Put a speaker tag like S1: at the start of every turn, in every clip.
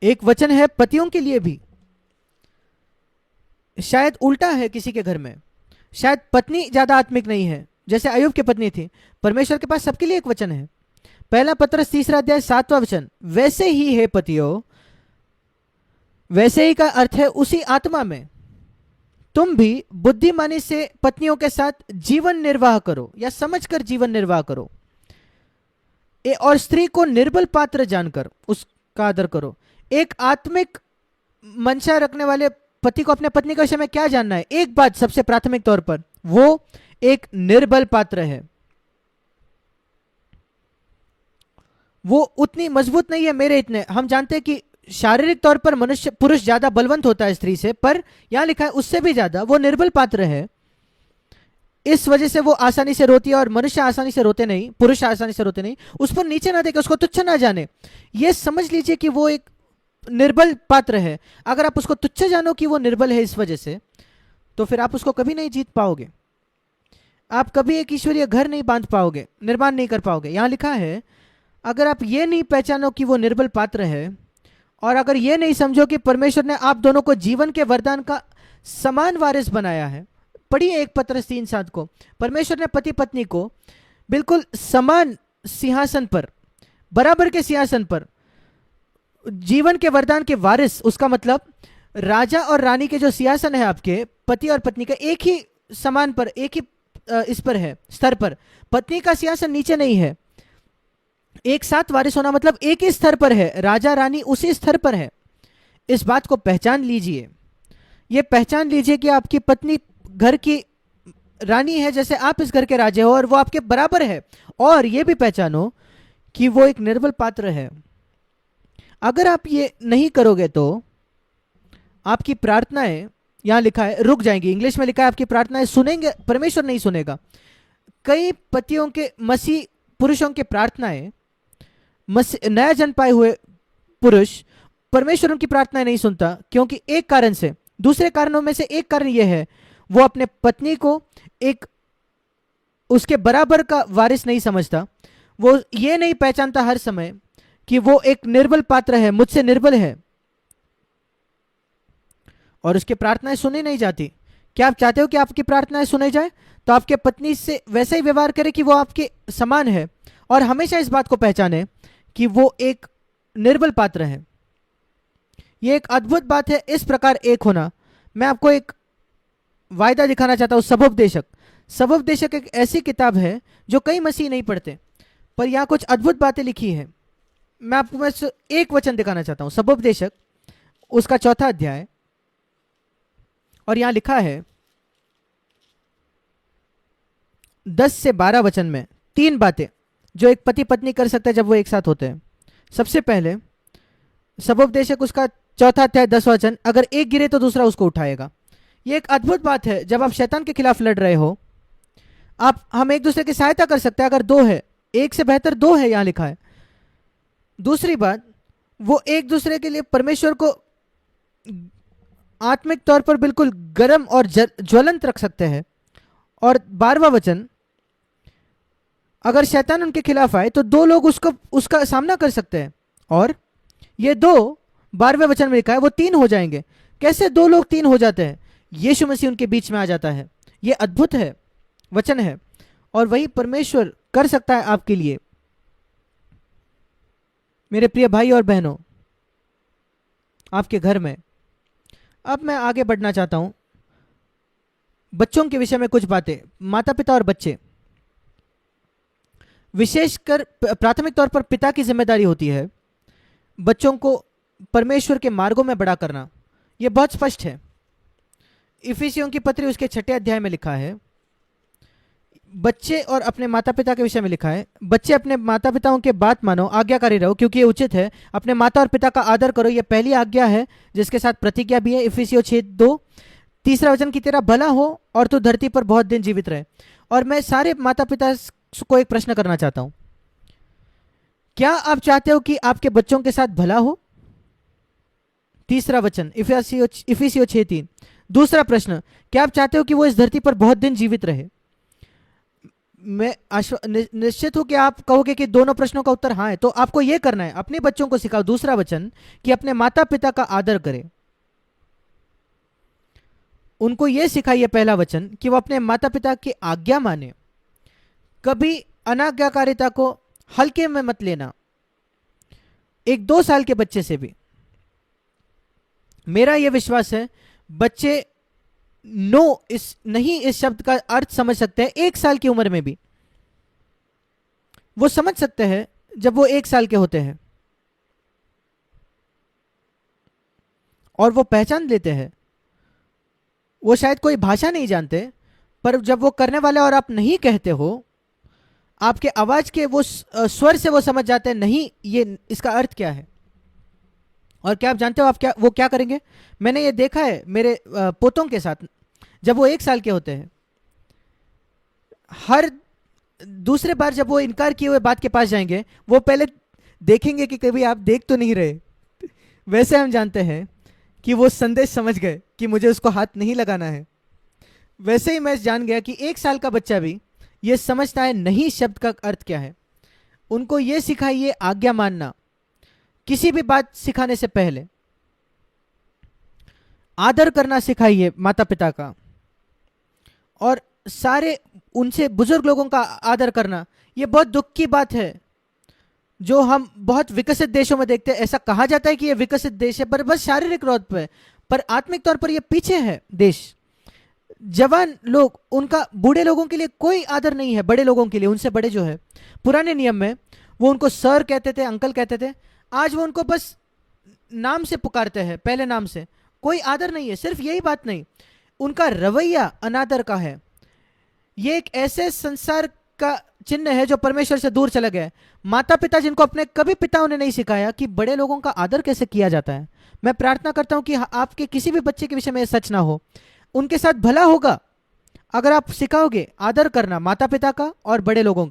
S1: एक वचन है पतियों के लिए भी। शायद उल्टा है किसी के घर में, शायद पत्नी ज्यादा आत्मिक नहीं है जैसे अय्यूब की पत्नी थी। परमेश्वर के पास सबके लिए एक वचन है। पहला पत्रस 3 अध्याय 7वां वचन, वैसे ही है पतियों, वैसे ही का अर्थ है उसी आत्मा में तुम भी बुद्धिमानी से पत्नियों के साथ जीवन निर्वाह करो या समझकर जीवन निर्वाह करो, और स्त्री को निर्बल पात्र जानकर उसका आदर करो। एक आत्मिक मंशा रखने वाले पति को अपने पत्नी के विषय में क्या जानना है? एक बात सबसे प्राथमिक तौर पर, वो एक निर्बल पात्र है। वो उतनी मजबूत नहीं है मेरे इतने। हम जानते हैं कि शारीरिक तौर पर मनुष्य पुरुष ज्यादा बलवंत होता है स्त्री से, पर यहां लिखा है उससे भी ज्यादा वो निर्बल पात्र है। इस वजह से वो आसानी से रोती है, और मनुष्य आसानी से रोते नहीं, पुरुष आसानी से रोते नहीं। उस पर नीचे ना देखे, उसको तुच्छ ना जाने। ये समझ लीजिए कि वो एक निर्बल पात्र है। अगर आप उसको तुच्छ जानो कि वो निर्बल है इस वजह से, तो फिर आप उसको कभी नहीं जीत पाओगे। आप कभी एक ईश्वरीय घर नहीं बांध पाओगे, निर्माण नहीं कर पाओगे। यहां लिखा है अगर आप ये नहीं पहचानो कि वो निर्बल पात्र है, और अगर ये नहीं समझो कि परमेश्वर ने आप दोनों को जीवन के वरदान का समान वारिस बनाया है। पढ़िए 1 पत्रस 3:7 को। परमेश्वर ने पति पत्नी को बिल्कुल समान सिंहासन पर, बराबर के सिंहासन पर, जीवन के वरदान के वारिस, उसका मतलब राजा और रानी के जो सिंहासन है आपके पति और पत्नी का, एक ही समान पर, एक ही इस पर है, स्तर पर। पत्नी का सिंहासन नीचे नहीं है। एक साथ वारिस होना मतलब एक ही स्तर पर है, राजा रानी उसी स्तर पर है। इस बात को पहचान लीजिए। ये पहचान लीजिए कि आपकी पत्नी घर की रानी है जैसे आप इस घर के राजे हो, और वो आपके बराबर है। और ये भी पहचानो कि वो एक निर्बल पात्र है। अगर आप ये नहीं करोगे तो आपकी प्रार्थनाएं, यहां लिखा है, रुक जाएंगी। इंग्लिश में लिखा है आपकी प्रार्थनाएं सुनेंगे, परमेश्वर नहीं सुनेगा। कई पतियों के, मसीह पुरुषों की प्रार्थनाएं, नया जन्म पाए हुए पुरुष, परमेश्वर उनकी प्रार्थनाएं नहीं सुनता, क्योंकि एक कारण से, दूसरे कारणों में से एक कारण यह है वो अपने पत्नी को एक उसके बराबर का वारिस नहीं समझता। वो ये नहीं पहचानता हर समय कि वो एक निर्बल पात्र है, मुझसे निर्बल है, और उसकी प्रार्थनाएं सुनी नहीं जाती। क्या आप चाहते हो कि आपकी प्रार्थनाएं सुनी जाए? तो आपके पत्नी से वैसे ही व्यवहार करें कि वो आपके समान है, और हमेशा इस बात को पहचाने कि वो एक निर्बल पात्र है। ये एक अद्भुत बात है इस प्रकार एक होना। मैं आपको एक वायदा दिखाना चाहता हूं। सबोपदेशक, सबोपदेशक एक ऐसी किताब है जो कई मसीह नहीं पढ़ते, पर यहां कुछ अद्भुत बातें लिखी है। मैं आपको बस एक वचन दिखाना चाहता हूं। सबोपदेशक उसका 4 अध्याय, और यहां लिखा है 10 से 12 वचन में 3 बातें जो एक पति पत्नी कर सकता है जब वो एक साथ होते हैं। सबसे पहले सबोपदेशक उसका 4 अध्याय 10 वचन, अगर एक गिरे तो दूसरा उसको उठाएगा। ये एक अद्भुत बात है। जब आप शैतान के खिलाफ लड़ रहे हो, हम एक दूसरे की सहायता कर सकते हैं। अगर दो है, एक से बेहतर दो है, यहां लिखा है। दूसरी बात, वो एक दूसरे के लिए परमेश्वर को आत्मिक तौर पर बिल्कुल गर्म और ज्वलंत रख सकते हैं। और 12वां वचन, अगर शैतान उनके खिलाफ आए तो दो लोग उसका सामना कर सकते हैं। और ये दो 12वें वचन में लिखा है वो 3 हो जाएंगे। कैसे 2 लोग 3 हो जाते हैं? यीशु मसीह उनके बीच में आ जाता है। ये अद्भुत है, वचन है, और वही परमेश्वर कर सकता है आपके लिए। मेरे प्रिय भाई और बहनों, आपके घर में। अब मैं आगे बढ़ना चाहता हूं बच्चों के विषय में कुछ बातें। माता पिता और बच्चे, विशेषकर प्राथमिक तौर पर पिता की जिम्मेदारी होती है बच्चों को परमेश्वर के मार्गों में बड़ा करना। यह बहुत स्पष्ट है। इफिसियों की पत्री उसके 6 अध्याय में लिखा है, बच्चे और अपने माता पिता के विषय में लिखा है, बच्चे अपने माता पिताओं के बात मानो, आज्ञाकारी रहो, क्योंकि ये उचित है। अपने माता और पिता का आदर करो, यह पहली आज्ञा है जिसके साथ प्रतिज्ञा भी है। इफिसियों 6:2। तीसरा वचन, कि तेरा भला हो और तू धरती पर बहुत दिन जीवित रहे। और मैं सारे माता पिता को एक प्रश्न करना चाहता हूं, क्या आप चाहते हो कि आपके बच्चों के साथ भला हो? तीसरा वचन, इफिसियों 6:3। दूसरा प्रश्न, क्या आप चाहते हो कि वो इस धरती पर बहुत दिन जीवित रहे? निश्चित हूं कि आप कहोगे कि दोनों प्रश्नों का उत्तर हाँ है, तो आपको यह करना है, अपने बच्चों को सिखाओ दूसरा वचन कि अपने माता पिता का आदर करें। उनको यह सिखाइए पहला वचन कि वो अपने माता पिता की आज्ञा माने, कभी अनाज्ञाकारिता को हल्के में मत लेना। एक 2 साल के बच्चे से भी मेरा यह विश्वास है बच्चे नो इस नहीं इस शब्द का अर्थ समझ सकते हैं। 1 साल की उम्र में भी वो समझ सकते हैं जब वो 1 साल के होते हैं, और वो पहचान लेते हैं। वो शायद कोई भाषा नहीं जानते, पर जब वो करने वाले और आप नहीं कहते हो, आपके आवाज के वो स्वर से वो समझ जाते हैं नहीं ये इसका अर्थ क्या है। और क्या आप जानते हो आप क्या वो क्या करेंगे? मैंने ये देखा है मेरे पोतों के साथ। जब वो 1 साल के होते हैं, हर दूसरे बार जब वो इनकार किए हुए बात के पास जाएंगे, वो पहले देखेंगे कि कभी आप देख तो नहीं रहे। वैसे हम जानते हैं कि वो संदेश समझ गए कि मुझे उसको हाथ नहीं लगाना है। वैसे ही मैं जान गया कि 1 साल का बच्चा भी ये समझता है नहीं शब्द का अर्थ क्या है। उनको ये सिखाइए आज्ञा मानना, किसी भी बात सिखाने से पहले आदर करना सिखाइए माता पिता का, और सारे उनसे बुजुर्ग लोगों का आदर करना। ये बहुत दुख की बात है जो हम बहुत विकसित देशों में देखते हैं। ऐसा कहा जाता है कि ये विकसित देश है, पर बस शारीरिक तौर पर आत्मिक तौर पर ये पीछे है देश। जवान लोग, उनका बूढ़े लोगों के लिए कोई आदर नहीं है, बड़े लोगों के लिए, उनसे बड़े जो है। पुराने नियम में वो उनको सर कहते थे, अंकल कहते थे। आज वो उनको बस नाम से पुकारते हैं, पहले नाम से। कोई आदर नहीं है। सिर्फ यही बात नहीं, उनका रवैया अनादर का है। ये एक ऐसे संसार का चिन्ह है जो परमेश्वर से दूर चला गया है। माता पिता जिनको अपने कभी पिताओं ने नहीं सिखाया कि बड़े लोगों का आदर कैसे किया जाता है। मैं प्रार्थना करता हूं कि आपके किसी भी बच्चे के विषय में सच ना हो। उनके साथ भला होगा अगर आप सिखाओगे आदर करना माता पिता का और बड़े लोगों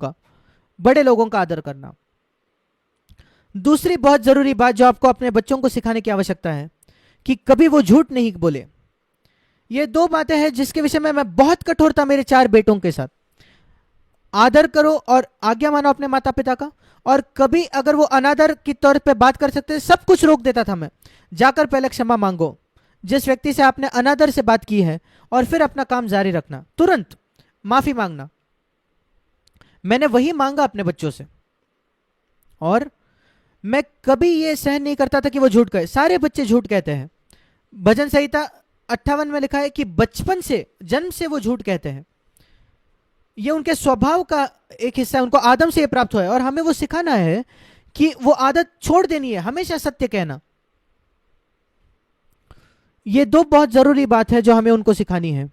S1: का आदर करना। दूसरी बहुत जरूरी बात जो आपको अपने बच्चों को सिखाने की आवश्यकता है कि कभी वो झूठ नहीं बोले। ये 2 बातें हैं जिसके विषय में मैं बहुत कठोर था मेरे 4 बेटों के साथ। आदर करो और आज्ञा मानो अपने माता पिता का। और कभी अगर वो अनादर की तौर पे बात कर सकते, सब कुछ रोक देता था मैं। जाकर पहले क्षमा मांगो जिस व्यक्ति से आपने अनादर से बात की है, और फिर अपना काम जारी रखना, तुरंत माफी मांगना। मैंने वही मांगा अपने बच्चों से, और मैं कभी ये सहन नहीं करता था कि वो झूठ कहे। सारे बच्चे झूठ कहते हैं। भजन संहिता 58 में लिखा है कि बचपन से, जन्म से वो झूठ कहते हैं। ये उनके स्वभाव का एक हिस्सा है, उनको आदम से ये प्राप्त हुआ है। और हमें वो सिखाना है कि वो आदत छोड़ देनी है, हमेशा सत्य कहना। ये 2 बहुत जरूरी बात है जो हमें उनको सिखानी है।